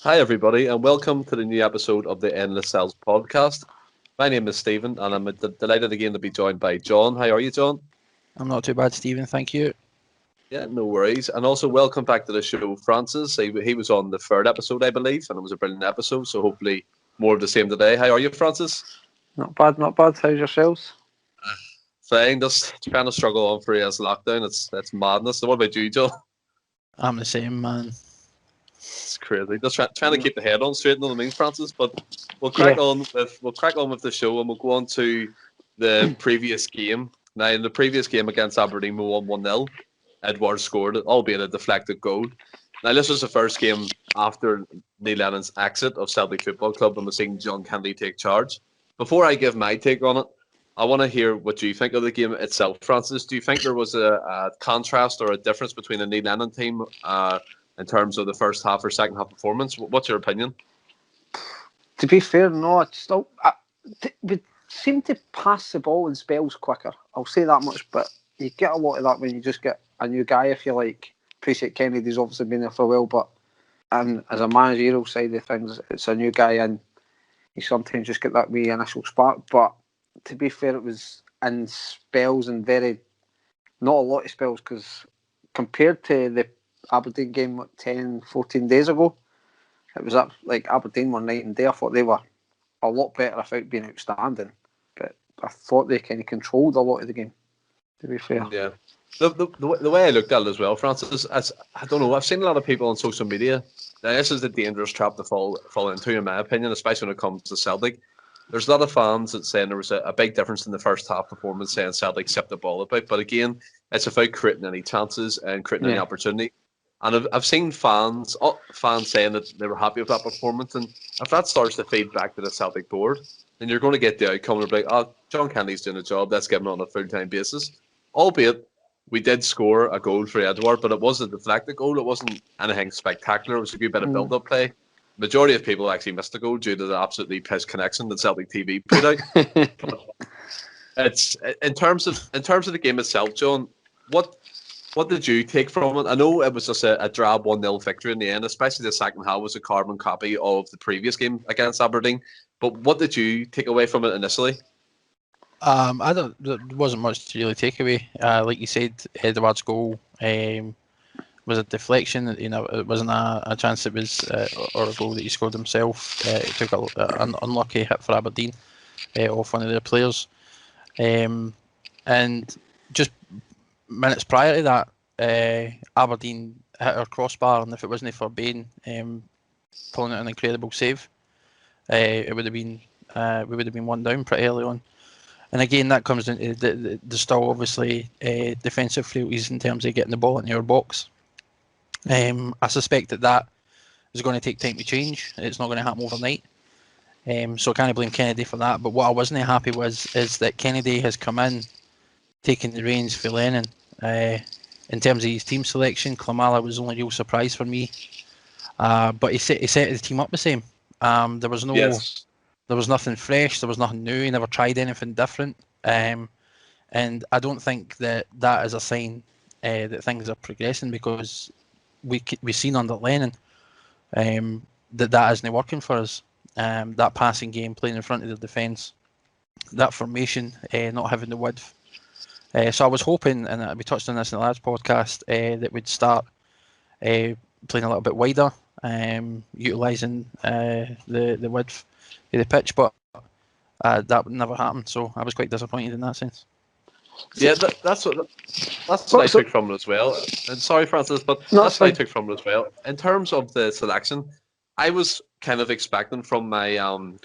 Hi, everybody, and welcome to the new episode of the Endless Cells podcast. My name is Stephen, and I'm delighted again to be joined by John. How are you, John? I'm not too bad, Stephen. Thank you. Yeah, no worries. And also, welcome back to the show, Francis. He was on the third episode, I believe, and it was a brilliant episode, so hopefully more of the same today. How are you, Francis? Not bad, not bad. How's yourselves? Fine, just trying to struggle on for years lockdown. It's madness. So what about you, John? I'm the same, man. It's crazy. Just trying to keep the head on straight, you know what I mean, Francis? But we'll crack on with the show, and we'll go on to the previous game. Now, in the previous game against Aberdeen, we won 1-0. Edwards scored it, albeit a deflected goal. Now, this was the first game after Neil Lennon's exit of Celtic Football Club, and we're seeing John Kennedy take charge. Before I give my take on it, I want to hear what you think of the game itself, Francis. Do you think there was a contrast or a difference between the Neil Lennon team in terms of the first half or second half performance? What's your opinion? To be fair, no, it's still we seem to pass the ball in spells quicker. I'll say that much, but you get a lot of that when you just get a new guy. If you like, appreciate Kennedy's obviously been there for a while, but and as a managerial side of things, it's a new guy and you sometimes just get that wee initial spark. But to be fair, it was in spells and not a lot of spells, because compared to the Aberdeen game 10, 14 days ago, it was up like Aberdeen were night and day. I thought they were a lot better without being outstanding, but I thought they kind of controlled a lot of the game, to be fair. Yeah. The way I looked at it as well, Francis, I don't know, I've seen a lot of people on social media. Now, this is the dangerous trap to fall into, in my opinion, especially when it comes to Celtic. There's a lot of fans that saying there was a big difference in the first half performance, saying Celtic sipped the ball about. But again, it's about creating any chances and creating any opportunity. And I've seen fans saying that they were happy with that performance. And if that starts to feed back to the Celtic board, then you're going to get the outcome of like, oh, John Kennedy's doing a job, let's give him on a full-time basis. Albeit, we did score a goal for Edward, but it was a deflected goal. It wasn't anything spectacular. It was a good bit of build-up play. Majority of people actually missed the goal due to the absolutely piss connection that Celtic TV put out. It's in terms of the game itself, John. What did you take from it? I know it was just a drab 1-0 victory in the end, especially the second half was a carbon copy of the previous game against Aberdeen. But what did you take away from it initially? There wasn't much to really take away. Like you said, Edward's goal was a deflection. You know, it wasn't a chance. It was or a goal that he scored himself. He took an unlucky hit for Aberdeen off one of their players, and just minutes prior to that, Aberdeen hit our crossbar, and if it wasn't for Bain pulling out an incredible save, it would have been we would have been one down pretty early on. And again, that comes into the still obviously defensive frailties in terms of getting the ball into our box. I suspect that is going to take time to change. It's not going to happen overnight. So I can't blame Kennedy for that. But what I wasn't happy is that Kennedy has come in, taking the reins for Lennon. In terms of his team selection, Klimala was the only real surprise for me. But he set the team up the same. There was no... Yes. There was nothing fresh. There was nothing new. He never tried anything different. And I don't think that is a sign that things are progressing, because we've seen under Lennon that isn't working for us. That passing game, playing in front of the defence, that formation, not having the width. So I was hoping, and we touched on this in the last podcast, that we'd start playing a little bit wider, utilising the width of the pitch, but that never happened. So I was quite disappointed in that sense. Yeah, that's what I took from it as well. And sorry, Francis, but that's what I took from it as well. In terms of the selection, I was kind of expecting from my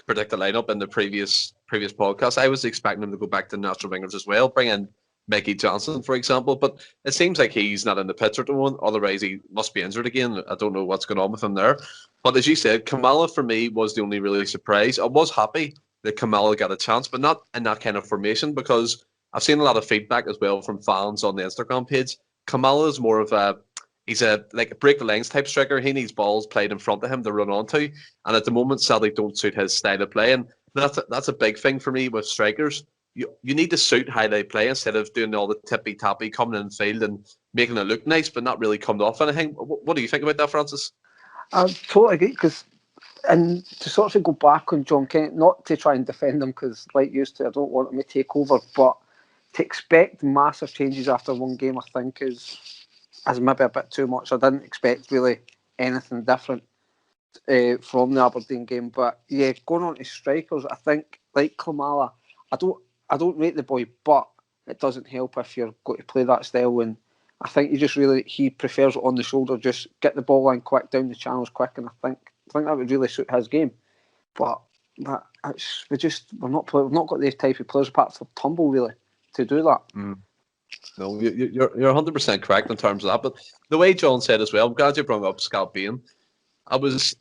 predicted lineup in the previous podcast, I was expecting him to go back to natural wingers as well, bring in Mickey Johnson, for example. But it seems like he's not in the picture at the moment. Otherwise, he must be injured again. I don't know what's going on with him there. But as you said, Kamala for me was the only really surprise. I was happy that Kamala got a chance, but not in that kind of formation, because I've seen a lot of feedback as well from fans on the Instagram page. Kamala is more of he's a break the lines type striker. He needs balls played in front of him to run onto. And at the moment, Celtic don't suit his style of play. And that's a big thing for me with strikers. You need to suit how they play instead of doing all the tippy-tappy, coming in field and making it look nice, but not really coming off anything. What do you think about that, Francis? I totally agree, because, and to sort of go back on John Kennedy, not to try and defend him, because like you used to, I don't want him to take over, but to expect massive changes after one game, I think is maybe a bit too much. I didn't expect really anything different from the Aberdeen game. But yeah, going on to strikers, I think like Klimala, I don't rate the boy, but it doesn't help if you're going to play that style. And I think he prefers it on the shoulder, just get the ball line quick, down the channels quick, and I think that would really suit his game. But we've not got the type of players apart from Tumble really to do that. No, you're 100% correct in terms of that. But the way John said as well, I'm glad you brought up Scott Bain. I was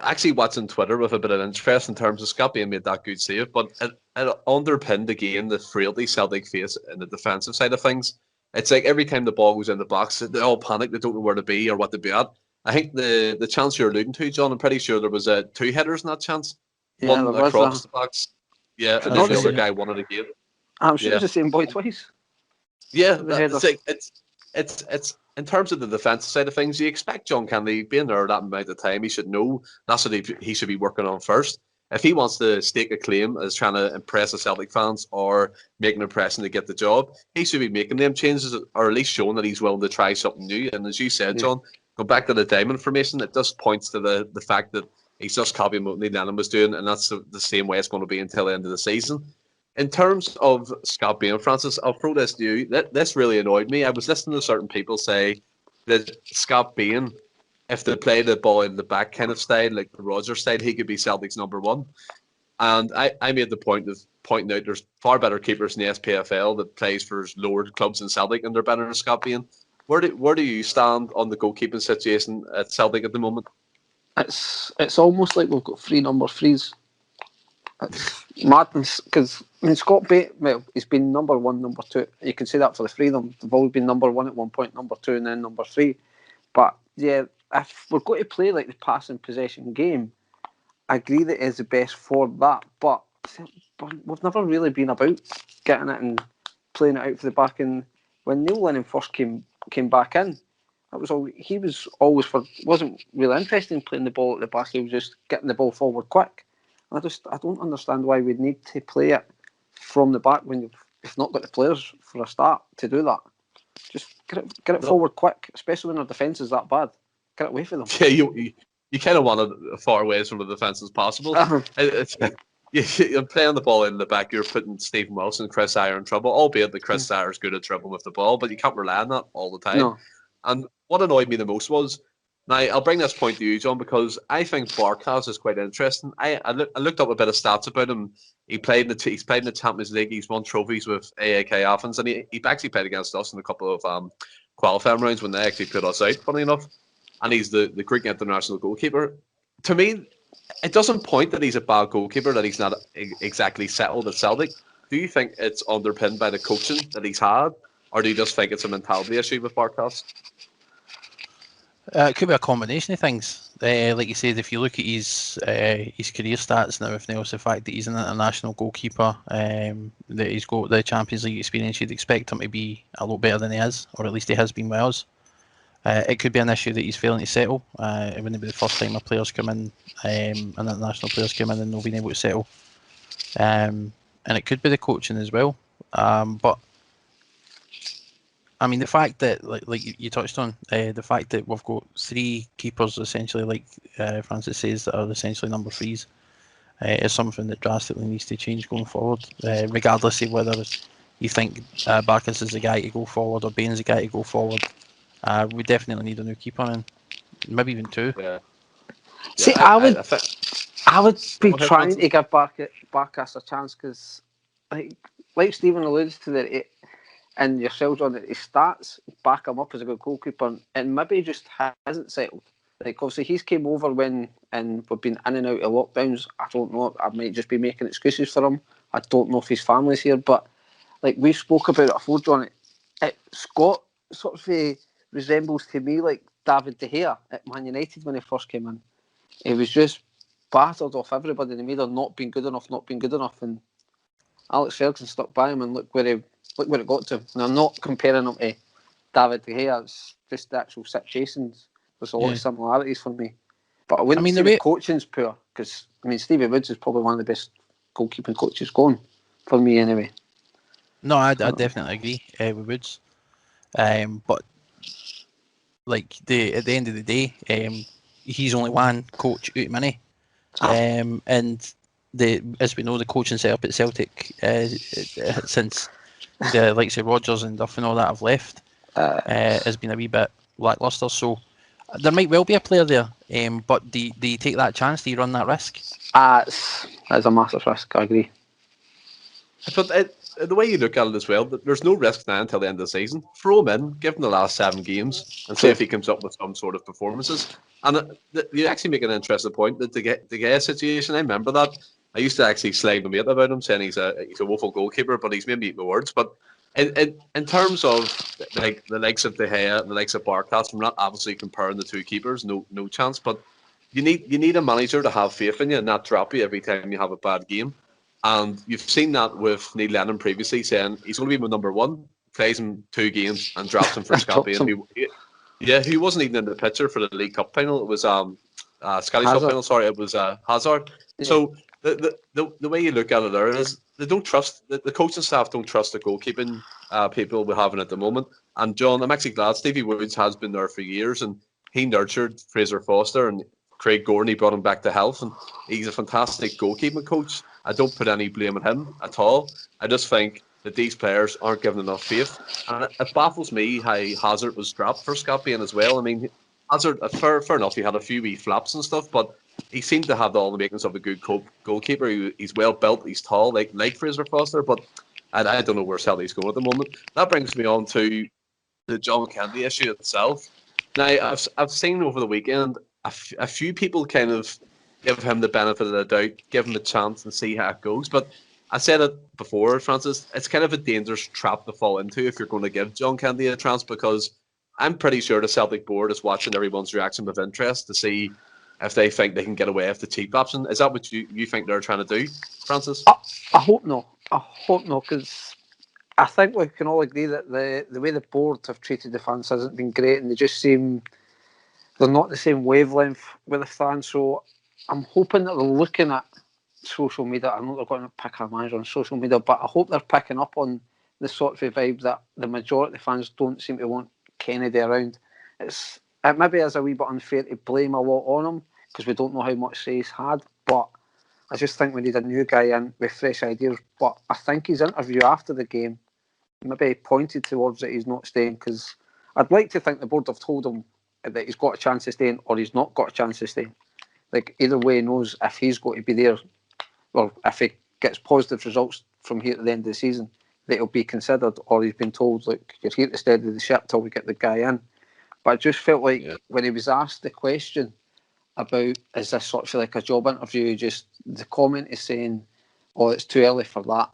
actually watching Twitter with a bit of interest in terms of Scott Bain made that good save, but it underpinned again the frailty Celtic face in the defensive side of things. It's like every time the ball goes in the box, they all panic. They don't know where to be or what to be at. I think the chance you're alluding to, John, I'm pretty sure there was 2 headers in that chance. Yeah, one across the box. Yeah, and then the other guy won it again. I'm sure it's the same boy twice. Yeah, it's in terms of the defensive side of things, you expect John Kennedy being there that amount of time. He should know that's what he should be working on first. If he wants to stake a claim as trying to impress the Celtic fans or make an impression to get the job, he should be making them changes or at least showing that he's willing to try something new. And as you said, John, go back to the diamond formation, it just points to the fact that he's just copying what Neil Lennon was doing, and that's the same way it's going to be until the end of the season. In terms of Scott Bain, Francis, I'll throw this to you. This really annoyed me. I was listening to certain people say that Scott Bain, if they play the ball in the back kind of style, like the Rodgers style, he could be Celtic's number one. And I made the point of pointing out there's far better keepers in the SPFL that plays for lower clubs in Celtic, and they're better than Scott Bain. Where do you stand on the goalkeeping situation at Celtic at the moment? It's almost like we've got 3 number 3s. It's madness, because Scott Bain, well, he's been number 1, number 2. You can say that for the 3 of them. They've always been number 1 at one point, number 2, and then number 3. But yeah, if we're going to play like the passing possession game, I agree that it is the best for that. But we've never really been about getting it and playing it out for the back. And when Neil Lennon first came back in, that was all. He was always wasn't really interested in playing the ball at the back. He was just getting the ball forward quick. I don't understand why we'd need to play it from the back when you've not got the players for a start to do that. Just get it forward quick, especially when our defence is that bad. Get it away from them. Yeah, you kind of want it as far away from the defence as possible. You're playing the ball in the back, you're putting Stephen Wilson, Chris Dyer in trouble, albeit that Chris Dyer is good at dribbling with the ball, but you can't rely on that all the time. No. And what annoyed me the most was, now I'll bring this point to you, John, because I think Barkas is quite interesting. I looked up a bit of stats about him. He's played in the Champions League. He's won trophies with AAK Athens, and he actually played against us in a couple of qualifying rounds when they actually put us out, funny enough. And he's the Greek international goalkeeper. To me, it doesn't point that he's a bad goalkeeper, that he's not exactly settled at Celtic. Do you think it's underpinned by the coaching that he's had, or do you just think it's a mentality issue with Barkas? It could be a combination of things. Like you said, if you look at his career stats and everything else, the fact that he's an international goalkeeper, that he's got the Champions League experience, you'd expect him to be a lot better than he is, or at least he has been with us. It could be an issue that he's failing to settle. It wouldn't be the first time our players come in, and international players come in and not being able to settle. And it could be the coaching as well. But I mean, the fact that, like you touched on, the fact that we've got 3 keepers essentially, like Francis says, that are essentially number 3s, is something that drastically needs to change going forward, regardless of whether you think Barkas is the guy to go forward or Bain's the guy to go forward. We definitely need a new keeper, and maybe even 2. Yeah. See, I would be trying to give Barkas a chance, because, like Stephen alluded to there, and yourselves on it, his stats back him up as a good goalkeeper, and maybe he just hasn't settled. Like, obviously, he's came over and we've been in and out of lockdowns. I don't know. I might just be making excuses for him. I don't know if his family's here, but like we spoke about it before, John, Scott sort of resembles to me like David De Gea at Man United when he first came in. He was just battered off everybody in the middle, not being good enough, and Alex Ferguson stuck by him, and look where it got to him. And I'm not comparing him to David De Gea, it's just the actual situations. There's a lot of similarities for me. But I wouldn't mean, say the the way- coaching's poor, because Stevie Woods is probably one of the best goalkeeping coaches going, for me anyway. No, I definitely agree with Woods. But like at the end of the day, he's only one coach out of many. And as we know, the coaching setup at Celtic since the likes of Rodgers and Duff and all that have left has been a wee bit lacklustre. So there might well be a player there, but do you take that chance? Do you run that risk? That's a massive risk, I agree. But the way you look at it as well, there's no risk now until the end of the season. Throw him in, give him the last 7 games, and see if he comes up with some sort of performances. And you actually make an interesting point, that the Gea situation. I remember that. I used to actually slag the mate about him, saying he's a woeful goalkeeper, but he's maybe eating the words. But in terms of like the likes of De Gea and the likes of Barkas, I'm not obviously comparing the two keepers, no chance. But you need a manager to have faith in you and not drop you every time you have a bad game. And you've seen that with Neil Lennon previously, saying he's going to be my number one, plays him 2 games and drops him for Scotty. He wasn't even in the picture for the League Cup final. It was Scottish Cup final. Sorry, it was Hazard. Yeah. So the way you look at it there is they don't trust the coaching staff don't trust the goalkeeping people we're having at the moment. And John, I'm actually glad Stevie Woods has been there for years, and he nurtured Fraser Foster and Craig Gordon. He brought him back to health, and he's a fantastic goalkeeping coach. I don't put any blame on him at all. I just think that these players aren't given enough faith. And it baffles me how Hazard was dropped for Scott Bain as well. I mean, Hazard, fair enough, he had a few wee flaps and stuff, but he seemed to have all the makings of a good goalkeeper. He's well built, he's tall, like Fraser Foster, but I don't know where Celtic's going at the moment. That brings me on to the John Kennedy issue itself. Now, I've seen over the weekend a few people kind of give him the benefit of the doubt, give him a chance and see how it goes. But I said it before, Francis, it's kind of a dangerous trap to fall into if you're going to give John Kennedy a chance, because I'm pretty sure the Celtic board is watching everyone's reaction with interest to see if they think they can get away with the cheap option. Is that what you think they're trying to do, Francis? I hope not. Because I think we can all agree that the way the board have treated the fans hasn't been great, and they just seem they're not the same wavelength with the fans. So I'm hoping that they're looking at social media. I know they're going to pick our manager on social media, but I hope they're picking up on the sort of vibe that the majority of the fans don't seem to want Kennedy around. It maybe is a wee bit unfair to blame a lot on him, because we don't know how much say he's had, but I just think we need a new guy in with fresh ideas. But I think his interview after the game maybe pointed towards that he's not staying, because I'd like to think the board have told him that he's got a chance of staying or he's not got a chance of staying. Like, either way, he knows if he's going to be there, or if he gets positive results from here to the end of the season, that he'll be considered, or he's been told, look, you're here to steady the ship till we get the guy in. But I just felt like when he was asked the question about, is this sort of like a job interview, just the comment is saying, oh, it's too early for that.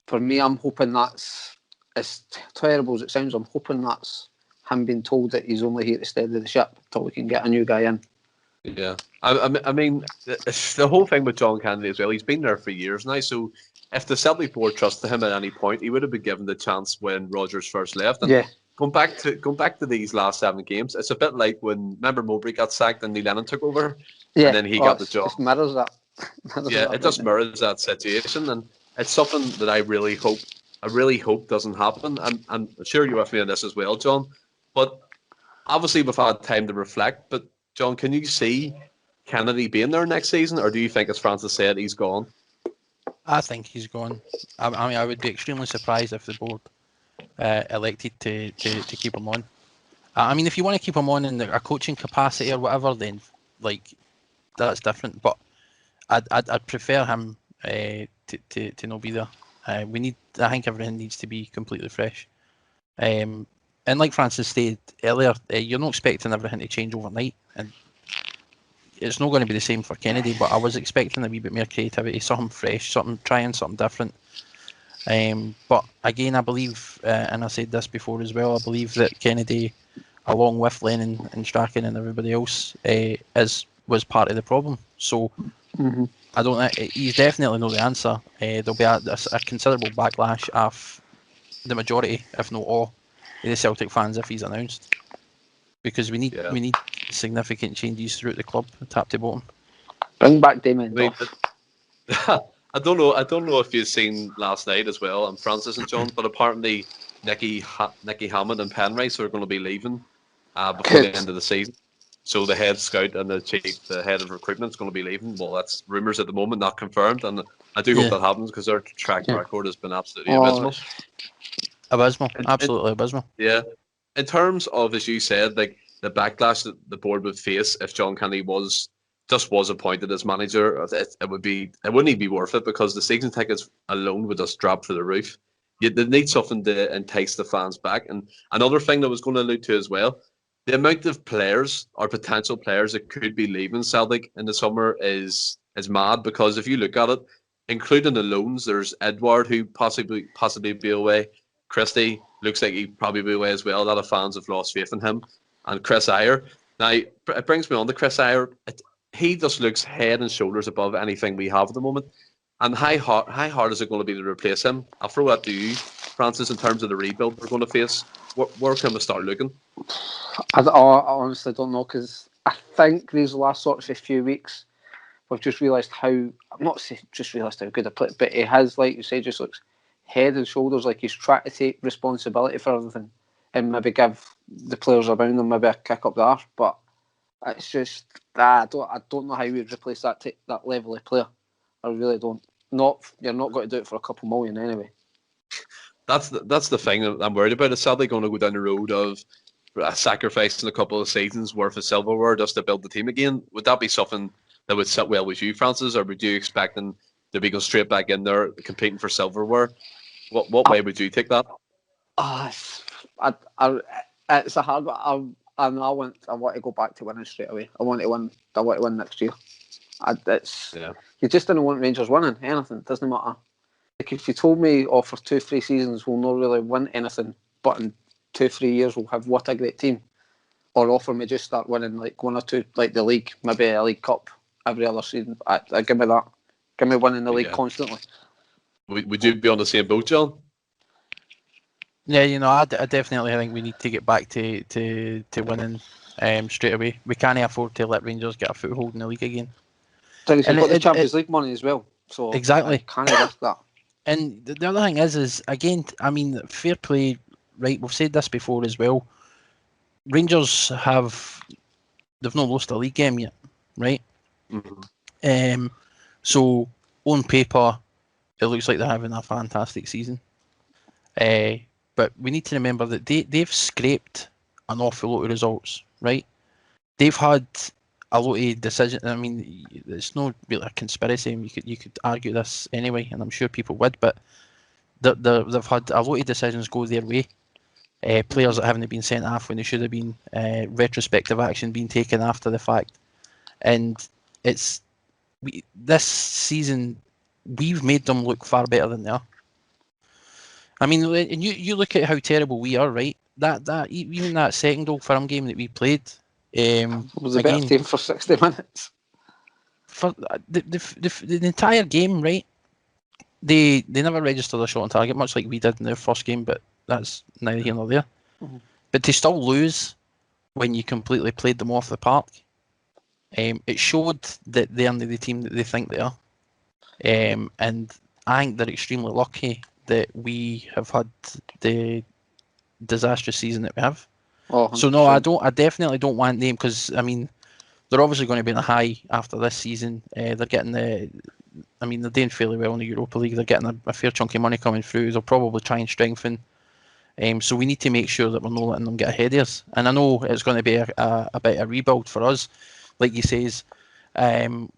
For me, I'm hoping that's, as terrible as it sounds, I'm hoping that's him being told that he's only here to steady the ship till we can get a new guy in. Yeah, I mean, the whole thing with John Kennedy as well, he's been there for years now, so if the Celtic board trusted him at any point, he would have been given the chance when Rodgers first left. And going back to these last 7 games, it's a bit like when, remember, Mowbray got sacked and Neil Lennon took over, and then he got the job. It mirrors that. It just mirrors that situation, and it's something that I really hope doesn't happen. And I'm sure you're with me on this as well, John. But obviously we've had time to reflect. But John, can you see Kennedy being there next season, or do you think, as Francis said, he's gone? I think he's gone. I mean, I would be extremely surprised if the board elected to keep him on. I mean, if you want to keep him on in a coaching capacity or whatever, then like that's different. But I'd prefer him to not be there. I think everything needs to be completely fresh. And like Francis said earlier, you're not expecting everything to change overnight, and it's not going to be the same for Kennedy. But I was expecting a wee bit more creativity, something fresh, trying something different. But again, I believe, and I said this before as well, I believe that Kennedy, along with Lennon and Strachan and everybody else, was part of the problem. So I don't think he's definitely not the answer. There'll be a considerable backlash of the majority, if not all, of the Celtic fans if he's announced, because we need significant changes throughout the club, top to bottom. Bring back Damien I mean, Duff. I don't know. I don't know if you've seen last night as well, and Francis and John, but apparently Nicky Hammond and Penrice are going to be leaving before the Good. end of the season. So the head scout and the head of recruitment is going to be leaving. Well, that's rumours at the moment, not confirmed, and I do hope that happens because their track record has been absolutely abysmal. Abysmal, And- absolutely abysmal. Yeah. In terms of, as you said, like the backlash that the board would face if John Kennedy was appointed as manager, it wouldn't even be worth it because the season tickets alone would just drop through the roof. They need something to entice the fans back. And another thing that I was going to allude to as well, the amount of players or potential players that could be leaving Celtic in the summer is mad because if you look at it, including the loans, there's Edward who possibly be away. Christie looks like he'd probably be away as well. A lot of fans have lost faith in him. And Chris Iyer. Now, it brings me on to Chris Iyer. He just looks head and shoulders above anything we have at the moment. And how hard is it going to be to replace him? I'll throw that to you, Francis, in terms of the rebuild we're going to face. Where can we start looking? I honestly don't know because I think these last sort of a few weeks we've just realised how, I'm not saying just realised how good a player, but he has, like you say, just looks head and shoulders like he's trying to take responsibility for everything and maybe give the players around him maybe a kick up the arse. But it's just I don't know how you would replace that level of player. I really don't. You're not going to do it for a couple million anyway. That's the thing that I'm worried about. Is Celtic going to go down the road of sacrificing a couple of seasons worth of silverware just to build the team again? Would that be something that would sit well with you, Francis, or would you expect them to be going straight back in there competing for silverware? What way would you take that? It's a hard one. I want to go back to winning straight away. I want to win next year. You just don't want Rangers winning anything. It doesn't matter. Like if you told me, for 2-3 seasons we'll not really win anything, but in 2-3 years we'll have what a great team, or offer me just start winning like one or two, like the league, maybe a League Cup every other season. I give me that. Give me winning the league constantly. Would you be on the same boat, John? Yeah, I definitely think we need to get back to winning straight away. We can't afford to let Rangers get a foothold in the league again. You've got the Champions League money as well, so exactly can't risk that. And the other thing is again, I mean, fair play, right? We've said this before as well. Rangers they've not lost a league game yet, right? Mm-hmm. So on paper, it looks like they're having a fantastic season. But we need to remember that they've scraped an awful lot of results, right? They've had a lot of decisions. I mean, it's not really a conspiracy. You could argue this anyway, and I'm sure people would. But they've had a lot of decisions go their way. Players that haven't been sent off when they should have been. Retrospective action being taken after the fact, and this season we've made them look far better than they are. I mean, and you look at how terrible we are, right? That even that second Old Firm game that we played. It was a better team for 60 minutes. For the entire game, right? They never registered a shot on target, much like we did in their first game, but that's neither here nor there. Mm-hmm. But to still lose when you completely played them off the park, it showed that they aren't the team that they think they are. And I think they're extremely lucky that we have had the disastrous season that we have. So no, I definitely don't want them because I mean they're obviously going to be in a high after this season. They're getting they're doing fairly well in the Europa League. They're getting a fair chunk of money coming through. They'll probably try and strengthen. So we need to make sure that we're not letting them get ahead of us. And I know it's going to be a bit of a rebuild for us, like you says,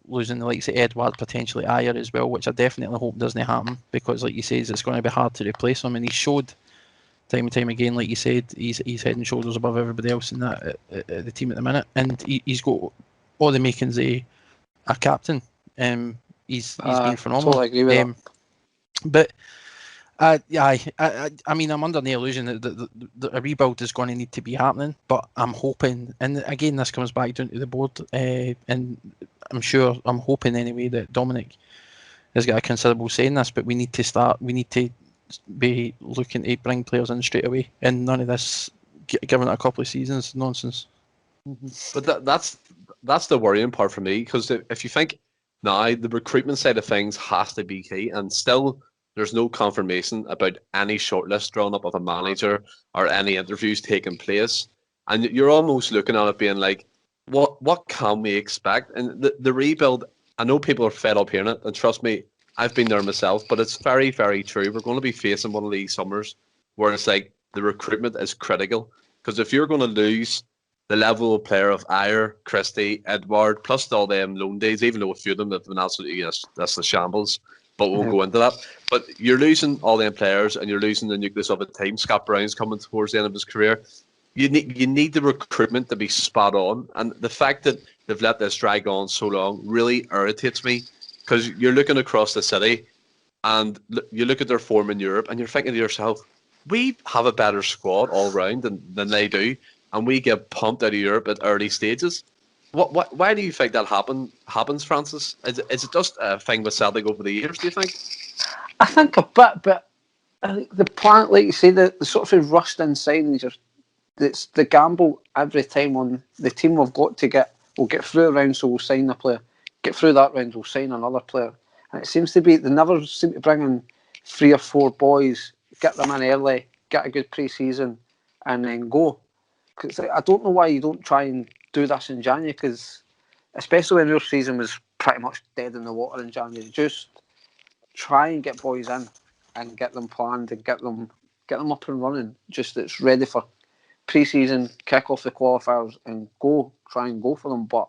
losing the likes of Edward, potentially Ayer as well, which I definitely hope doesn't happen because, like you says, it's going to be hard to replace him. And he showed time and time again, like you said, he's head and shoulders above everybody else in that the team at the minute, and he's got all the makings of a captain. He's been phenomenal. Totally agree with that. But I mean, I'm under the illusion that a rebuild is going to need to be happening, but I'm hoping, and again, this comes back down to the board, and I'm hoping anyway that Dominic has got a considerable say in this, but we need to be looking to bring players in straight away, and none of this giving it a couple of seasons nonsense. But that's the worrying part for me, because if you think now the recruitment side of things has to be key, and still there's no confirmation about any shortlist drawn up of a manager or any interviews taking place, and you're almost looking at it being like, what can we expect? And the rebuild, I know people are fed up hearing it, and trust me, I've been there myself, but it's very, very true. We're going to be facing one of these summers where it's like the recruitment is critical, because if you're going to lose the level of player of Ayer, Christie, Edward, plus all them loan days, even though a few of them have been absolutely, yes, that's the shambles, but we won't go into that. But you're losing all them players, and you're losing the nucleus of a team. Scott Brown's coming towards the end of his career. You need the recruitment to be spot on, and the fact that they've let this drag on so long really irritates me, because you're looking across the city, and you look at their form in Europe, and you're thinking to yourself, we have a better squad all round than they do, and we get pumped out of Europe at early stages. Why do you think that happens, Francis? Is it just a thing with Celtic over the years, do you think? I think a bit, but I think the plan, like you say, the sort of rushed in signings, it's the gamble every time on the team we've got to get. We'll get through a round, so we'll sign a player. Get through that round, we'll sign another player. And it seems to be, they never seem to bring in 3 or 4 boys, get them in early, get a good pre-season, and then go. Cause I don't know why you don't try and do this in January, because especially when your season was pretty much dead in the water in January, just try and get boys in and get them planned and get them up and running. Just it's ready for pre-season, kick off the qualifiers and try and go for them. But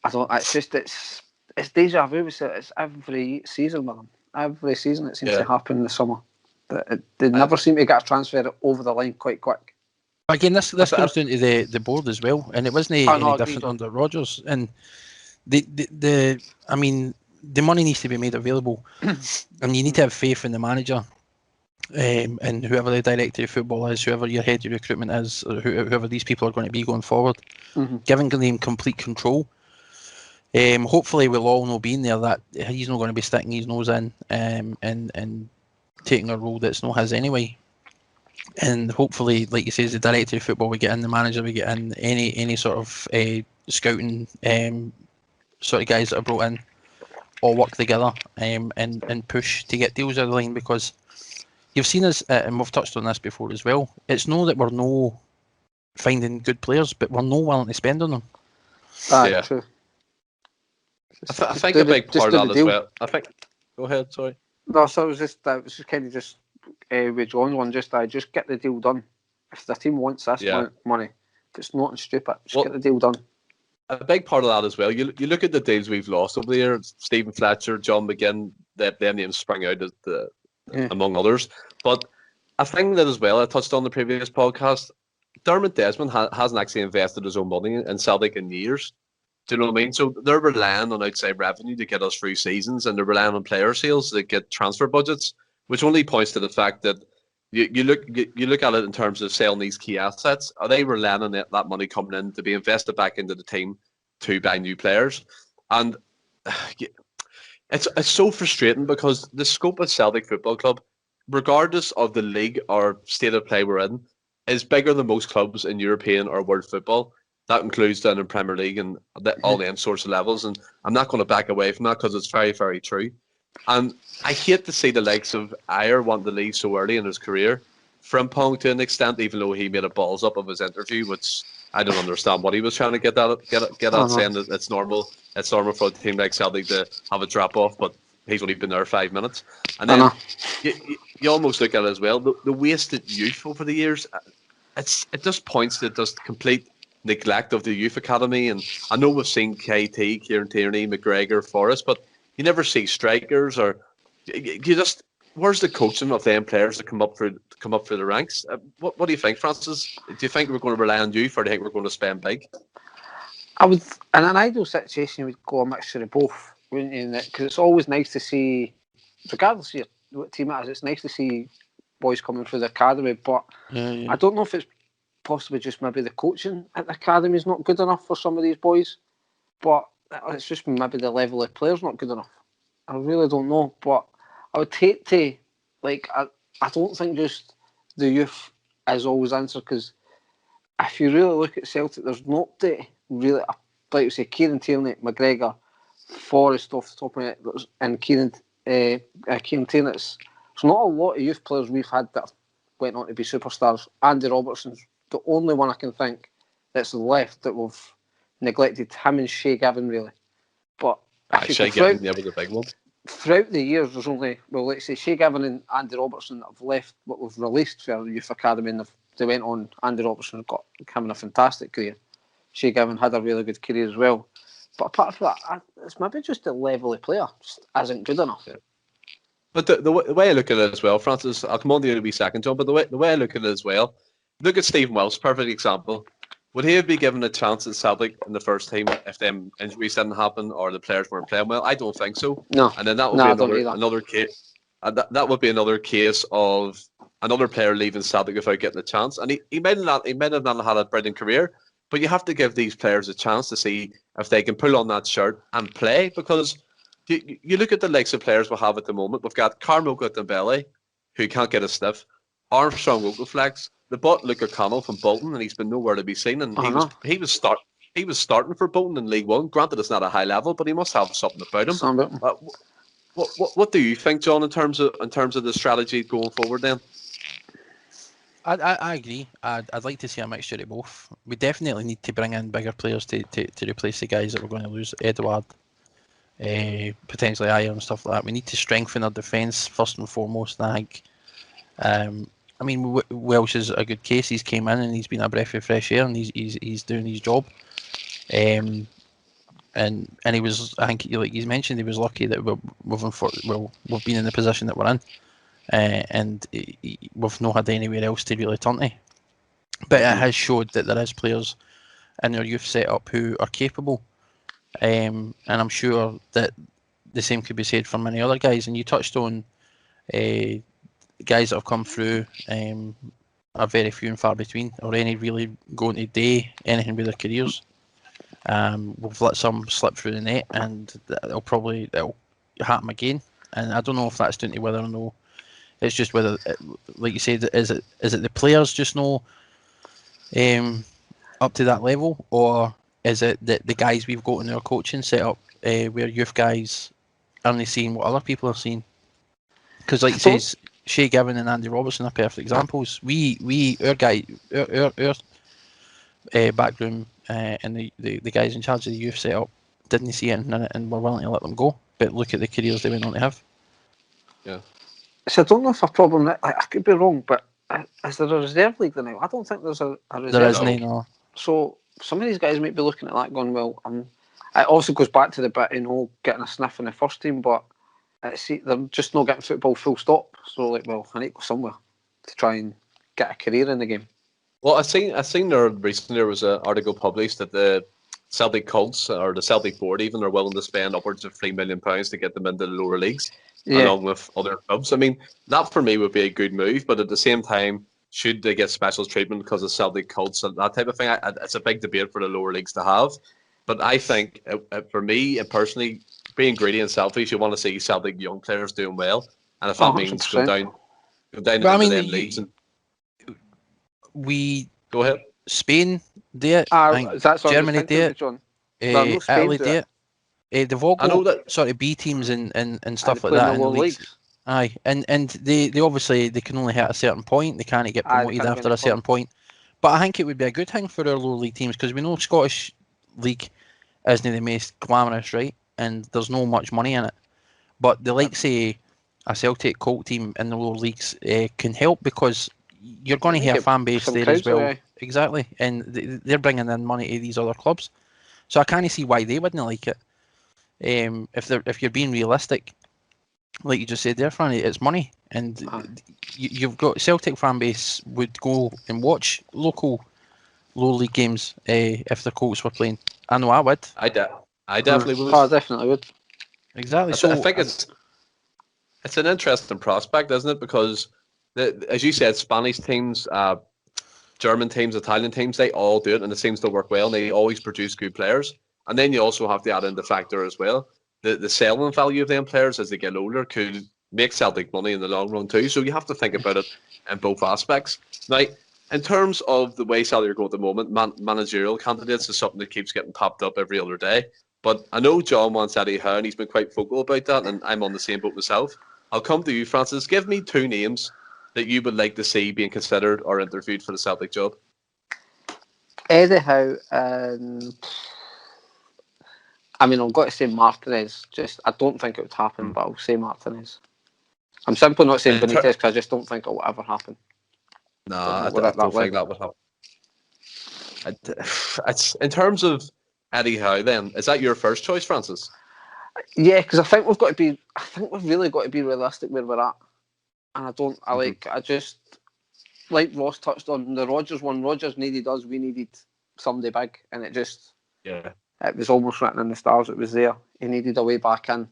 I don't. It's deja vu. It's every season with them. Every season it seems to happen in the summer. They never seem to get a transfer over the line quite quick. Again, this comes down to the board as well, and it wasn't any different under Rodgers. And the money needs to be made available, and you need to have faith in the manager, and whoever the director of football is, whoever your head of recruitment is, or whoever these people are going to be going forward, giving them complete control. Hopefully, we'll all know being there that he's not going to be sticking his nose in and taking a role that's not his anyway. And hopefully, like you say, as the director of football, we get in the manager, we get in any sort of scouting sort of guys that are brought in, all work together and push to get deals out of the line, because you've seen us, and we've touched on this before as well, it's no that we're no finding good players, but we're no willing to spend on them. True. I think a big part of that as well. Go ahead, sorry. No, so it was just kind of just with John's one, just get the deal done. If the team wants this money, if it's not stupid, get the deal done. A big part of that as well. You look at the deals we've lost over the years. Stephen Fletcher, John McGinn, their names sprang out as among others. But a thing that as well I touched on the previous podcast, Dermot Desmond hasn't actually invested his own money in Celtic in years. Do you know what I mean? So they're relying on outside revenue to get us through seasons, and they're relying on player sales to get transfer budgets, which only points to the fact that you look at it in terms of selling these key assets. Are they relying on that money coming in to be invested back into the team to buy new players? And it's so frustrating, because the scope of Celtic Football Club, regardless of the league or state of play we're in, is bigger than most clubs in European or world football. That includes down in Premier League and all them sorts of levels. And I'm not going to back away from that, because it's very, very true. And I hate to see the likes of Ayer want to leave so early in his career. Frimpong, to an extent, even though he made a balls up of his interview, which I don't understand what he was trying to get at, saying that it's normal for a team like Celtic to have a drop off, but he's only been there 5 minutes. And then you almost look at it as well, the wasted youth over the years. It just points to just complete neglect of the youth academy. And I know we've seen KT, Kieran Tierney, McGregor, Forrest, but you never see strikers, or you just, where's the coaching of them players that come up through the ranks? What do you think, Francis? Do you think we're going to rely on youth, or do you think we're going to spend big? I would, in an ideal situation, we'd go a mixture of both, wouldn't you? Because it's always nice to see, regardless of what team it is, it's nice to see boys coming through the academy. But I don't know if it's possibly just maybe the coaching at the academy is not good enough for some of these boys, but it's just maybe the level of players not good enough. I really don't know, but I would hate to, I don't think just the youth is always answer, because if you really look at Celtic, there's nobody really, like you say, Kieran Tierney, McGregor, Forrest off the top of it, and Kieran Tierney. There's not a lot of youth players we've had that went on to be superstars. Andy Robertson's the only one I can think that's left that we've neglected. Him and Shay Gavin, really. But Shay Gavin, was a big one. Throughout the years, there's only, well, let's say Shay Gavin and Andy Robertson that have left what we've released for the Youth Academy, and they went on. Andy Robertson got having a fantastic career. Shay Gavin had a really good career as well. But apart from that, it's maybe just the level of player just isn't good enough. Yeah. But the way I look at it as well, Francis, I'll come on to you in a wee second, John, but the way I look at it as well, look at Stephen Welsh, perfect example. Would he have been given a chance at Celtic in the first team if them injuries didn't happen or the players weren't playing well? I don't think so. No. And then that would be another case. That would be another case of another player leaving Celtic without getting a chance. And he might have not had a brilliant career, but you have to give these players a chance to see if they can pull on that shirt and play. Because you look at the likes of players we have at the moment. We've got Carmo Guttembele, who can't get a sniff, Armstrong Ogleflex. They bought Luke O'Connell from Bolton, and he's been nowhere to be seen. And he was starting for Bolton in League One. Granted, it's not a high level, but he must have something about him. What do you think, John, in terms of the strategy going forward? Then, I agree. I'd like to see a mixture of both. We definitely need to bring in bigger players to replace the guys that we're going to lose. Edouard, potentially Ayer and stuff like that. We need to strengthen our defence first and foremost. I think. I mean, Welsh is a good case. He's came in and he's been a breath of fresh air, and he's doing his job. And he was, I think, like he's mentioned, he was lucky that we've been in the position that we're in, and we've not had anywhere else to really turn to. But it has showed that there is players in our youth setup who are capable, and I'm sure that the same could be said for many other guys. And you touched on guys that have come through are very few and far between, or any really going to do anything with their careers. We've let some slip through the net, and it'll happen again. And I don't know if that's down to whether or no it's just whether, like you said, is it the players just know up to that level, or is it that the guys we've got in our coaching setup where youth guys aren't seeing what other people are seeing? Because like you says, Shay Gavin and Andy Robertson are perfect examples. Our backroom and the guys in charge of the youth setup didn't see anything in it and were willing to let them go. But look at the careers they went on to have. Yeah. So I don't know if a problem that I could be wrong, but is there a reserve league now? I don't think there's a reserve. There isn't, no. So some of these guys might be looking at that, going, well, it also goes back to the bit, getting a sniff in the first team, but they're just not getting football full stop. So, like, well, I need to go somewhere to try and get a career in the game. Well, I seen there recently there was an article published that the Celtic Colts or the Celtic board even are willing to spend upwards of £3 million to get them into the lower leagues, along with other clubs. I mean, that for me would be a good move, but at the same time, should they get special treatment because of Celtic Colts and that type of thing? It's a big debate for the lower leagues to have. But I think, for me and personally, being greedy and selfish, you want to see Celtic young players doing well, and if that means go down into them leagues. We go ahead. Spain do it. Germany do it. Italy do it. They've all got sort of B teams and stuff like that in the leagues. Aye, and they obviously they can only hit a certain point. They can't get promoted after a certain point. But I think it would be a good thing for our lower league teams, because we know Scottish league isn't the most glamorous, right? And there's no much money in it. But the like, say, a Celtic Colt team in the lower leagues can help, because you're going to have a fan base there as well. Exactly, and they're bringing in money to these other clubs. So I can't see why they wouldn't like it. If you're being realistic, like you just said there, Franny, it's money, and you've got Celtic fan base would go and watch local lower league games if the Colts were playing. I know I would. I definitely would. I definitely would. Exactly. So I think it's an interesting prospect, isn't it? Because as you said, Spanish teams, German teams, Italian teams, they all do it, and it seems to work well, and they always produce good players. And then you also have to add in the factor as well. The selling value of them players as they get older could make Celtic money in the long run too. So you have to think about it in both aspects. Now, in terms of the way Celtic are going at the moment, managerial candidates is something that keeps getting popped up every other day. But I know John wants Eddie Howe, and he's been quite vocal about that, and I'm on the same boat myself. I'll come to you, Francis. Give me 2 names that you would like to see being considered or interviewed for the Celtic job. Eddie Howe and... I mean, I've got to say Martinez. I don't think it would happen, but I'll say Martinez. I'm simply not saying Benitez because I just don't think it will ever happen. No, I don't think that would happen. It's in terms of Eddie Howe. Then is that your first choice, Francis? Yeah, because I think we've really got to be realistic where we're at, and I just like Ross touched on the Rodgers one. Rodgers needed us. We needed somebody big, and it was almost written in the stars. It was there. He needed a way back in,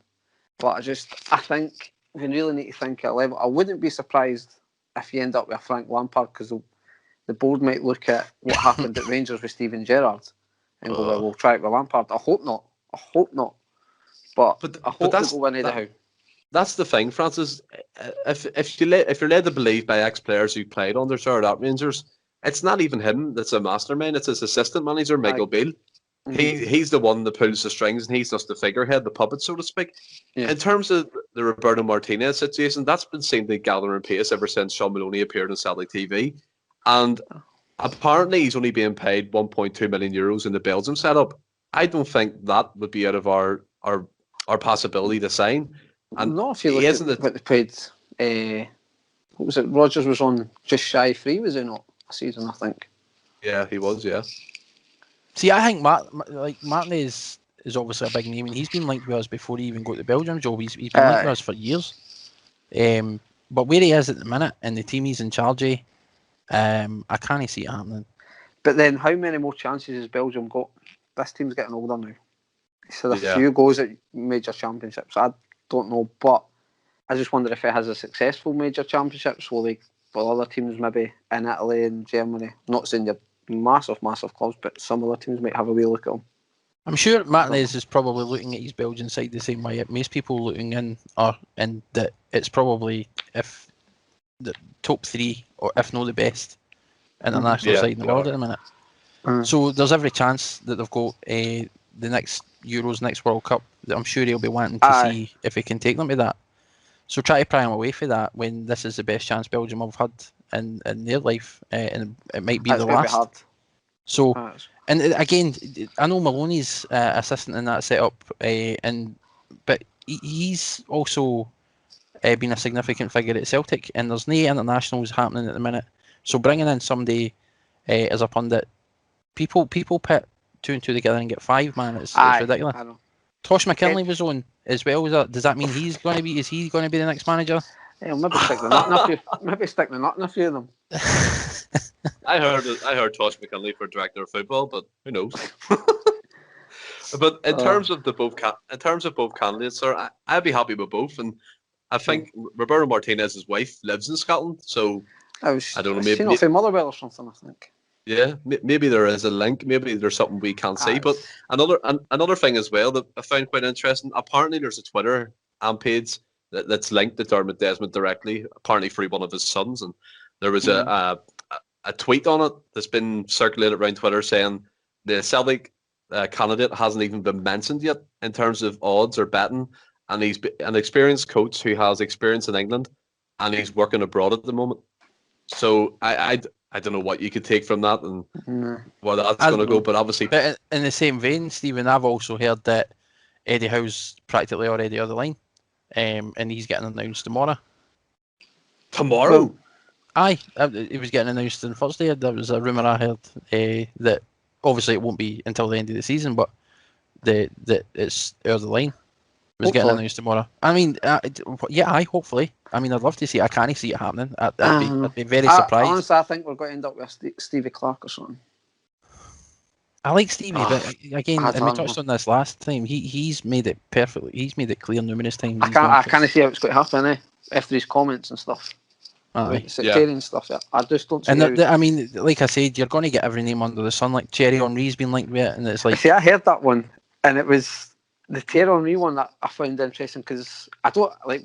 but I think we really need to think at a level. I wouldn't be surprised if you end up with a Frank Lampard, because the board might look at what happened at Rangers with Steven Gerrard and go, well, we'll try it with Lampard. I hope not. But I hope they go in Eddie Howe. That's the thing, Francis. If you're led to believe by ex-players who played under Gerrard at Rangers, it's not even him that's a mastermind. It's his assistant manager, Michael Beale. He's the one that pulls the strings, and he's just the figurehead, the puppet, so to speak. Yeah. In terms of the Roberto Martinez situation, that's been seen to gather in pace ever since Sean Maloney appeared on Celtic TV. And apparently he's only being paid €1.2 million in the Belgium setup. I don't think that would be out of our possibility to sign. And not if you look at what they paid. What was it? Rodgers was on just shy of free, was he not? A season, I think. Yeah, he was, yeah. See, I think Martinez is obviously a big name, and he's been linked with us before he even got the Belgium job. He's been linked with us for years. But where he is at the minute, and the team he's in charge of, I can't see it happening. But then, how many more chances has Belgium got? This team's getting older now. So a few goes at major championships. I don't know, but I just wonder if it has a successful major championships. Will other teams maybe in Italy and Germany, not saying you're massive clubs, but some other teams might have a wee look at them. I'm sure Martinez is probably looking at his Belgian side the same way most people looking in are, and that it's probably if the top 3 or if not the best international side in the world at the minute. So there's every chance that they've got the next Euros, next World Cup, that I'm sure he'll be wanting to see if he can take them to that. So try to pry him away for that when this is the best chance Belgium have had in their life, and it might be the last. So, and again, I know Maloney's assistant in that setup, but he's also been a significant figure at Celtic, and there's no internationals happening at the minute. So bringing in somebody as a pundit, people put 2 and 2 together and get 5, man. It's ridiculous. I know. Tosh McKinley was on as well. Does that mean he's going to be? Is he going to be the next manager? Yeah, maybe stick the nut in a few. Maybe stick the nut in a few of them. I heard Tosh McKinley for director of football, but who knows? But in terms of both candidates, sir, I'd be happy with both, and I think Roberto Martinez's wife lives in Scotland, so I don't know. Maybe off in Motherwell or something. I think. Yeah, maybe there is a link. Maybe there's something we can't see. But another thing as well that I found quite interesting. Apparently, there's a Twitter page that's linked to Dermot Desmond directly. Apparently, through one of his sons, and there was a tweet on it that's been circulated around Twitter saying the Celtic candidate hasn't even been mentioned yet in terms of odds or betting, and he's an experienced coach who has experience in England, and he's working abroad at the moment. So I don't know what you could take from that and where that's going to go, but obviously... But in the same vein, Stephen, I've also heard that Eddie Howe's practically already on the line, and he's getting announced tomorrow. Tomorrow? Aye, it was getting announced on Thursday. There was a rumour I heard that obviously it won't be until the end of the season, but that it's out the line. It was getting announced tomorrow. I mean, hopefully. I mean, I'd love to see it. I can't see it happening. I'd be very surprised. Honestly, I think we're going to end up with Stevie Clark or something. I like Stevie, but again, and we touched on this last time. He's made it perfectly. He's made it clear numerous times. I can't see how it's going to happen, after his comments and stuff. Sectarian stuff. Yeah. I just don't see. And I mean, like I said, you're going to get every name under the sun. Like Thierry Henry's been linked with it, and it's like. See, I heard that one, and it was the Thierry Henry one that I found interesting because I don't like.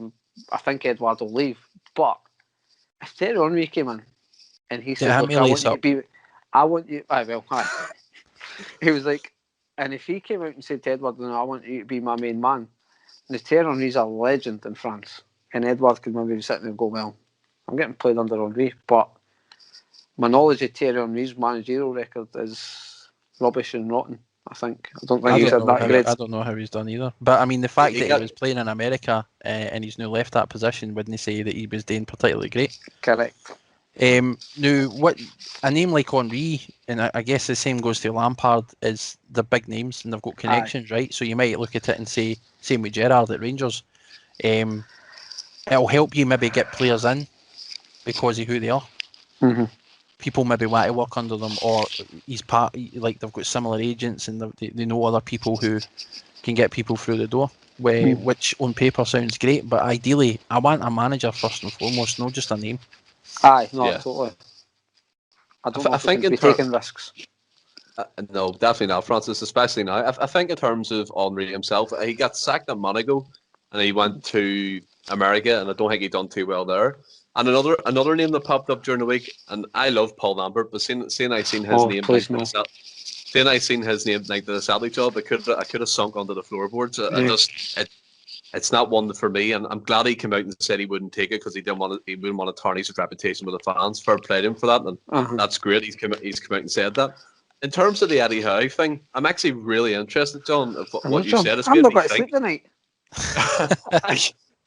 I think Edward will leave, but if Thierry Henry came in and he said, Yeah, "Look, I want you." He was like, and if he came out and said to Edward, "No, I want you to be my main man," the Thierry Henry's a legend in France, and Edward could maybe be sitting there and go, "Well, I'm getting played under Henry, but my knowledge of Thierry Henry's managerial record is rubbish and rotten." I think. I don't think he's had that great. I don't know how he's done either. But I mean, the fact that got- he was playing in America and he's now left that position wouldn't say that he was doing particularly great. Correct. Now, what a name like Henry, and I guess the same goes to Lampard, is the big names and they've got connections, right? So you might look at it and say, same with Gerrard at Rangers. It'll help you maybe get players in because of who they are. Mm-hmm. People maybe want to work under them, or he's like they've got similar agents and they know other people who can get people through the door. Which on paper sounds great, but ideally, I want a manager first and foremost, not just a name. Aye, no, totally. I think be taking risks. No, definitely not, Francis. Especially now. I think in terms of Henry himself, he got sacked at Monaco, and he went to America, and I don't think he done too well there. And another name that popped up during the week, and I love Paul Lambert, but seeing I seen his name, seeing I seen his name like the Celtic job, I could have sunk onto the floorboards. It's not one for me, and I'm glad he came out and said he wouldn't take it because he wouldn't want to tarnish his reputation with the fans. Fair play to him for that, and that's great. He's come out and said that. In terms of the Eddie Howe thing, I'm actually really interested, John, of what you said. I'm not going to sleep tonight.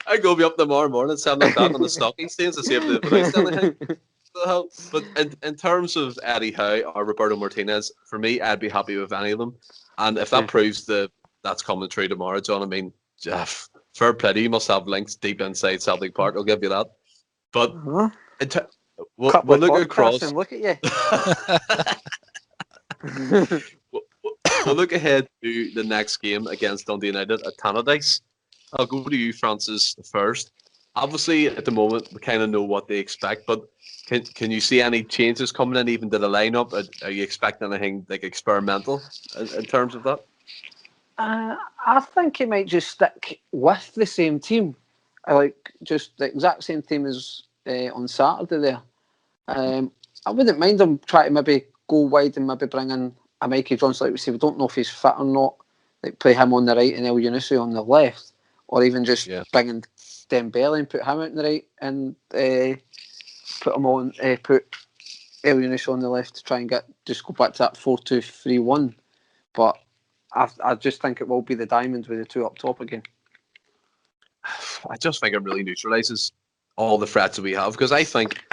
I go be up tomorrow morning, 7 o'clock on the stocking stains to see if they've announced anything. But in terms of Eddie Howe or Roberto Martinez, for me, I'd be happy with any of them. And if that proves that's coming true tomorrow, John, I mean, fair play to you. Must have links deep inside Celtic Park. I'll give you that. But we'll look across. And look at you. We'll look ahead to the next game against Dundee United at Tannadice. I'll go to you, Francis, first. Obviously, at the moment, we kind of know what they expect, but can you see any changes coming in, even to the lineup? Are you expecting anything like experimental in terms of that? I think he might just stick with the same team. Like just the exact same team as on Saturday there. I wouldn't mind him trying to maybe go wide and maybe bring in a Mikey Johnson. Like we say, we don't know if he's fit or not. Like play him on the right and El Yunusu on the left. Or even just bringing Dembele and put him out on the right and put El Yunusu on the left to try and just go back to that 4-2-3-1. But I just think it will be the diamond with the two up top again. I just think it really neutralises all the threats that we have, because I think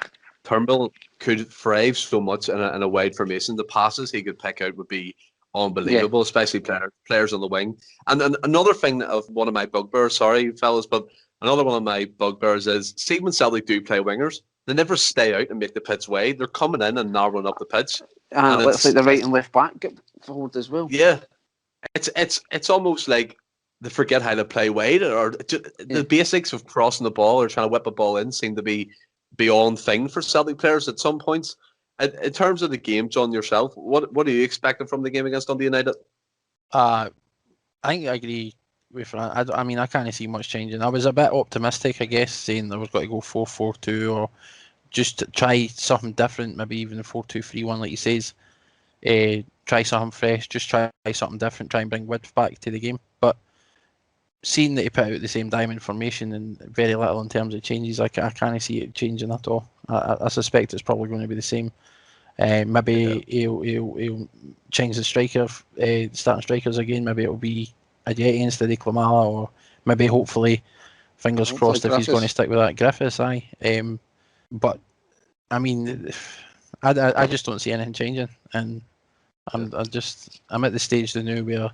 Turnbull could thrive so much in a wide formation. The passes he could pick out would be unbelievable, especially players on the wing. And another thing of one of my bugbears, sorry fellas, but another one of my bugbears is, see when Celtic do play wingers, they never stay out and make the pitch wide. They're coming in and narrowing up the pitch. And it's like the right and left back get forward as well. Yeah, it's almost like they forget how to play wide, or the basics of crossing the ball or trying to whip a ball in seem to be beyond thing for Celtic players at some points. In terms of the game, John, yourself, what are you expecting from the game against Dundee United? I think I agree with Fran. I mean, I can't see much changing. I was a bit optimistic, I guess, saying there was got to go 4-4-2 or just try something different, maybe even 4-2-3-1, like he says. Try something fresh, just try something different, try and bring width back to the game. But seeing that he put out the same diamond formation and very little in terms of changes, I can't see it changing at all. I suspect it's probably going to be the same. Maybe he'll change the starting strikers again. Maybe it'll be Ajeti instead of Klimala, or maybe hopefully, fingers crossed, if he's going to stick with that, Griffiths. But I mean, I just don't see anything changing, and I'm at the stage now where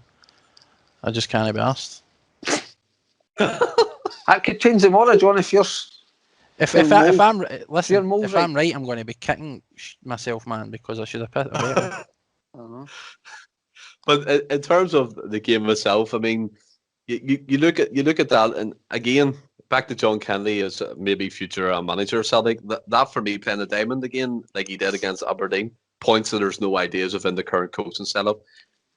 I just can't be asked. That could change tomorrow, John. If I'm right, I'm going to be kicking myself, man, because I should have put it away. But in terms of the game itself, I mean, you look at that, and again, back to John Kennedy as maybe future manager of Celtic. That for me, playing the diamond again, like he did against Aberdeen, points that there's no ideas within the current coaching setup.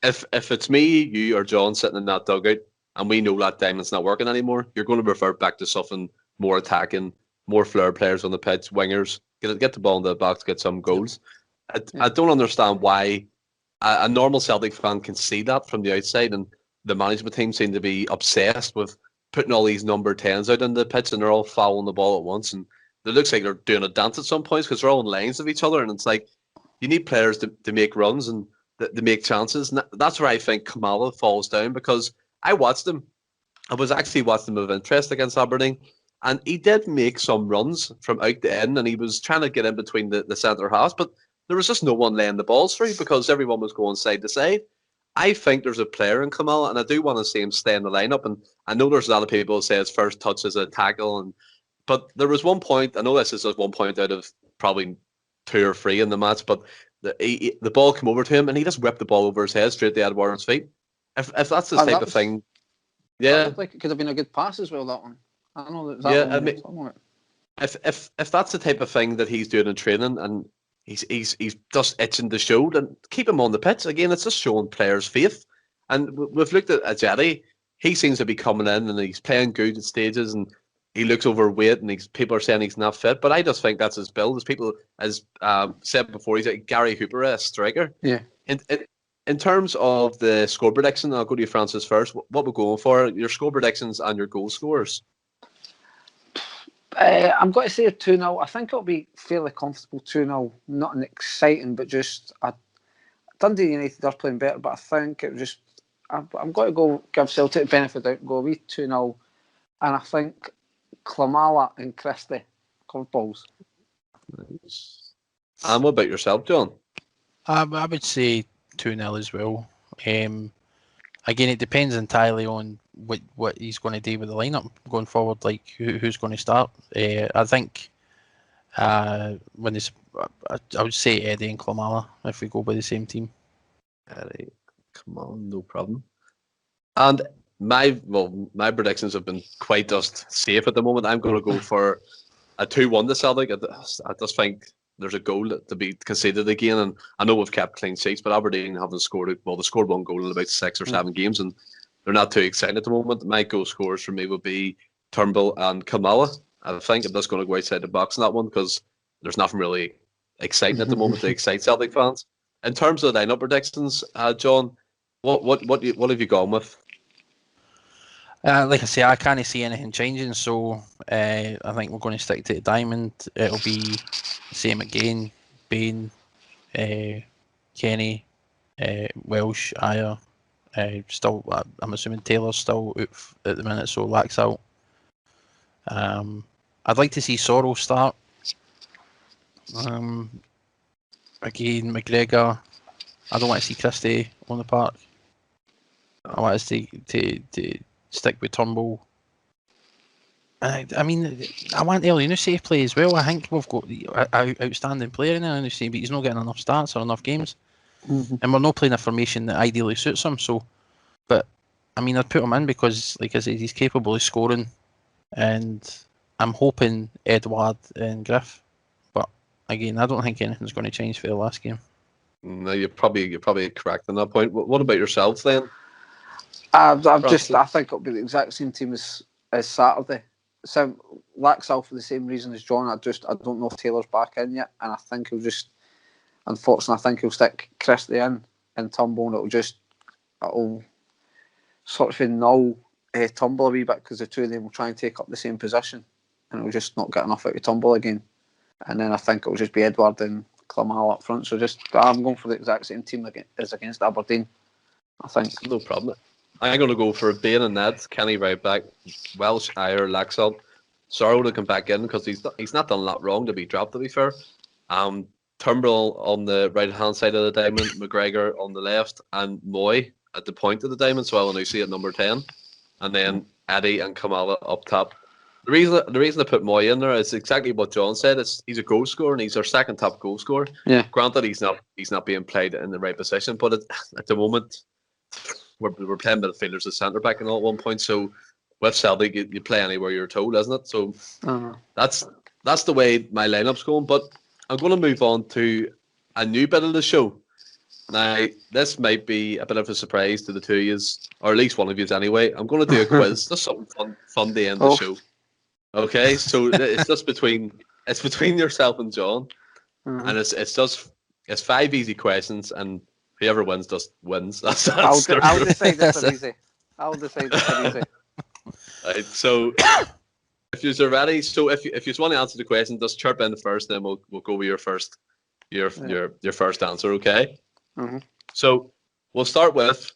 If it's me, you, or John sitting in that dugout, and we know that diamond's not working anymore, you're going to revert back to something more attacking, more flair players on the pitch, wingers, get the ball in the box, get some goals. I don't understand why a normal Celtic fan can see that from the outside, and the management team seem to be obsessed with putting all these number 10s out on the pitch, and they're all fouling the ball at once, and it looks like they're doing a dance at some points because they're all in lines of each other, and it's like you need players to make runs and to make chances, and that's where I think Kamala falls down, because I watched him. I was actually watching him with interest against Aberdeen, and he did make some runs from out the in, and he was trying to get in between the centre halves, but there was just no one laying the balls through because everyone was going side to side. I think there's a player in Kamala, and I do want to see him stay in the lineup. And I know there's a lot of people who say his first touch is a tackle, but there was one point. I know this is just 1 point out of probably 2 or 3 in the match, but the ball came over to him, and he just whipped the ball over his head straight to Edward's feet. If that's the type of thing, yeah, like it could have been a good pass as well. That one, I don't know. Yeah, I mean, if that's the type of thing that he's doing in training, and he's just itching to show, then keep him on the pitch. Again, it's just showing players faith. And we've looked at Jetty. He seems to be coming in and he's playing good at stages, and he looks overweight, and people are saying he's not fit. But I just think that's his build. As people said before, he's like Gary Hooper, a striker. Yeah. In terms of the score prediction, I'll go to you, Francis, first. What we're going for, your score predictions and your goal scorers. I'm going to say a 2-0. I think it'll be fairly comfortable 2-0. Not an exciting, but just Dundee United are playing better, but I think it just I'm going to go give Celtic the benefit out and go a wee 2-0. And I think Klamala and Christie curveballs. Nice. And what about yourself, John? I would say 2-0 as well. Again, it depends entirely on what he's going to do with the lineup going forward, like who's going to start. I think I would say Eddie and Klamala if we go by the same team. Eddie, come on, no problem. And my predictions have been quite just safe at the moment. I'm going to go for a 2-1 to Celtic. I just think there's a goal to be conceded again, and I know we've kept clean sheets, but Aberdeen haven't scored. Well, they scored 1 goal in about 6 or 7 games, and they're not too exciting at the moment. My goal scorers for me would be Turnbull and Kamala. I think I'm just going to go outside the box in that one because there's nothing really exciting at the moment to excite Celtic fans. In terms of the lineup predictions, John, what have you gone with? Like I say, I can't see anything changing, so I think we're going to stick to the diamond. It'll be the same again. Bain, Kenny, Welsh, Ayer. Still, I'm assuming Taylor's still out at the minute, so Lack's out. I'd like to see Sorrell start. Again, McGregor. I don't want to see Christie on the park. I want us to stick with Turnbull. I mean, I want El Yunusi to play as well. I think we've got an outstanding player in El Yunusi, but he's not getting enough starts or enough games. Mm-hmm. And we're not playing a formation that ideally suits him. So, but I mean, I'd put him in because, like I said, he's capable of scoring, and I'm hoping Edward and Griff. But again, I don't think anything's going to change for the last game. No, you're probably correct on that point. What about yourself then? I think it'll be the exact same team as Saturday. So Lack's out for the same reason as John. I don't know if Taylor's back in yet, and I think unfortunately, he'll stick Christie in and Turnbull, and it'll sort of null Turnbull a wee bit because the two of them will try and take up the same position, and it'll just not get enough out of Turnbull again. And then I think it'll just be Edward and Klamala up front. So I'm going for the exact same team as against Aberdeen. I think no problem. I'm going to go for Bain and Ned, Kenny right back, Welsh, Ayer, Laxalt, Sorrow to come back in because he's not done a lot wrong to be dropped, to be fair. Turnbull on the right hand side of the diamond, McGregor on the left, and Moy at the point of the diamond, so Elyounoussi at number 10, and then Eddie and Kamala up top. The reason I put Moy in there is exactly what John said. He's a goal scorer and he's our second top goal scorer. Yeah. Granted, he's not being played in the right position, but at the moment we're playing midfielders as centre back and all at one point. So with Celtic, you play anywhere you're told, isn't it? So that's the way my lineup's going. But I'm going to move on to a new bit of the show. Now, this might be a bit of a surprise to the two of you, or at least one of you anyway. I'm going to do a quiz, just something fun to end the show. Okay, so it's just between It's between yourself and John, Mhm. and it's 5 easy questions, and whoever wins just wins. That's I'll the decide if they're easy. I'll decide if they're easy. right. So if you're ready, so if you just want to answer the question, just chirp in first, then we'll go with your first answer. Okay. Mm-hmm. So we'll start with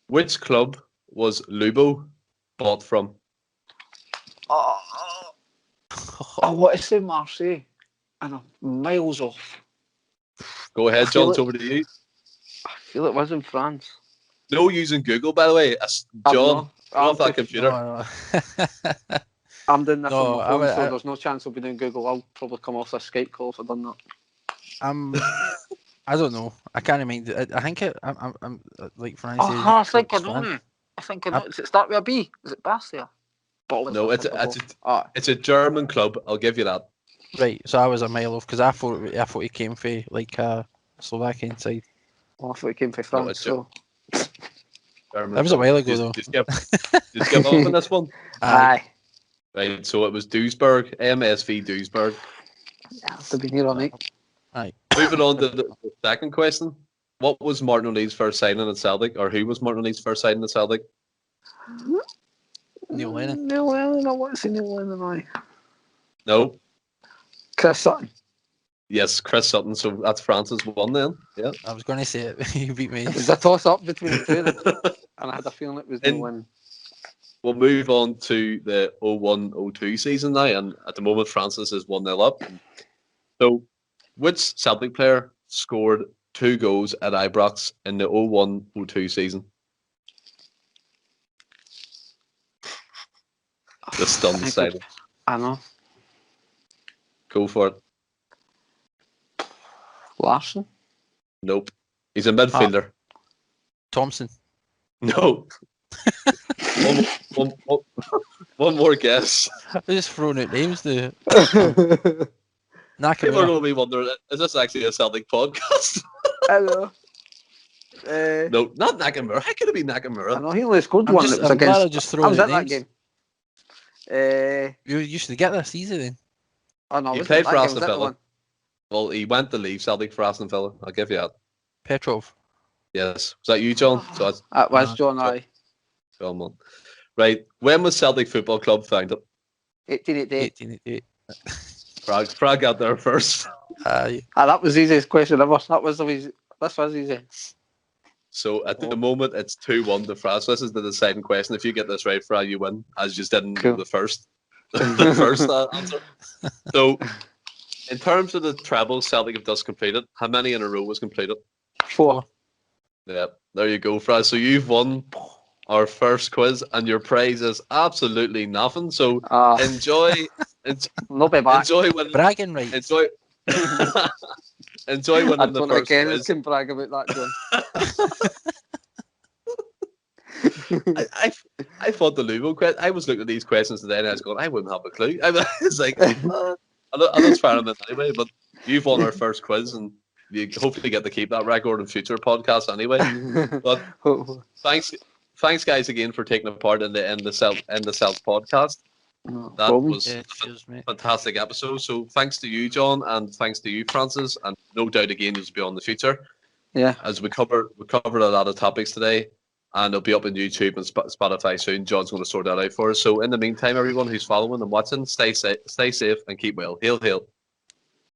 which club was Lubo bought from? I want to say Marseille, and I'm miles off. Go ahead, I feel John. It's over to you. I feel it was in France. No using Google, by the way. John, off that computer. No. I'm doing this No, on my phone, I- so there's no chance I'll be doing Google. I'll probably come off this Skype call if I've done that. I don't know. I can't mind. I think I'm like Francis. I think I know now. I think I know. Does it start with a B? Is it Bastia? No, it's a German club. I'll give you that. Right, so I was a mile off because I thought he came from like Slovakian side. I thought it came from No, France. So German That was a club. while ago, though. Just give up on this one. aye, Right, so it was Duisburg, MSV Duisburg. yeah, to be near on it. Aye. Moving on to the second question. What was Martin O'Neill's first signing at Celtic, or who was Martin O'Neill's first signing at Celtic? Neil Lennon. Neil Lennon. I want to say Neil Lennon. Aye. No. Chris Sutton. Yes, Chris Sutton. So that's Francis one then. Yeah. I was going to say it. You beat me. It was a toss up between the two of them, and I had a feeling it was Neil Lennon. We'll move on to the 01-02 season now, and at the moment Francis is 1-0 up. So, which Celtic player scored 2 goals at Ibrox in the 01-02 season? Just undecided. I know. Go for it. Larson. Nope. He's a midfielder. Thompson. No. one more guess. I'm just throwing out names. The People are Nakamura. going to be wondering, is this actually a Celtic podcast? I know. No, not Nakamura. How could it be I Nakamura? know he only scored I'm one. just- It was I'm glad I against. just I thrown was out at that names. game. You used to get this easy then. Oh no, He was played it for that game? Aston Was that the Villa. one? Well, he went to leave Celtic for Aston Villa. I'll give you that. Petrov. Yes. Was that you, John? So that's That was John. Aye. John one. Right. When was Celtic Football Club founded? 1888. 1888. Frag got there first. That was the easiest question ever. That was the easy. This was easy. So at the moment, it's 2-1 to France. This is the deciding question. If you get this right, Frag, you win, as you just didn't know Cool. the first, the first answer. So, in terms of the trebles Celtic have just completed, how many in a row was completed? 4. Yeah, there you go, Frag. So you've won our first quiz, and your prize is absolutely nothing. So enjoy, Not be back. enjoy winning. Bragging rights. Enjoy. Enjoy I winning the don't first think quiz. can brag about that, John. I thought the Lugo question. I was looking at these questions today, and I was going, I wouldn't have a clue. I was like, I don't try them anyway. But you've won our first quiz, and you hopefully get to keep that record in future podcasts anyway. But thanks, guys, again for taking part in the Celts podcast. No That problem. was Yeah, cheers, mate. a fantastic episode. So thanks to you, John, and thanks to you, Francis, and no doubt again you'll be on the future. Yeah. As we covered a lot of topics today, and it'll be up on YouTube and Spotify soon. John's going to sort that out for us. So in the meantime, everyone who's following and watching, stay safe and keep well. Hail, hail.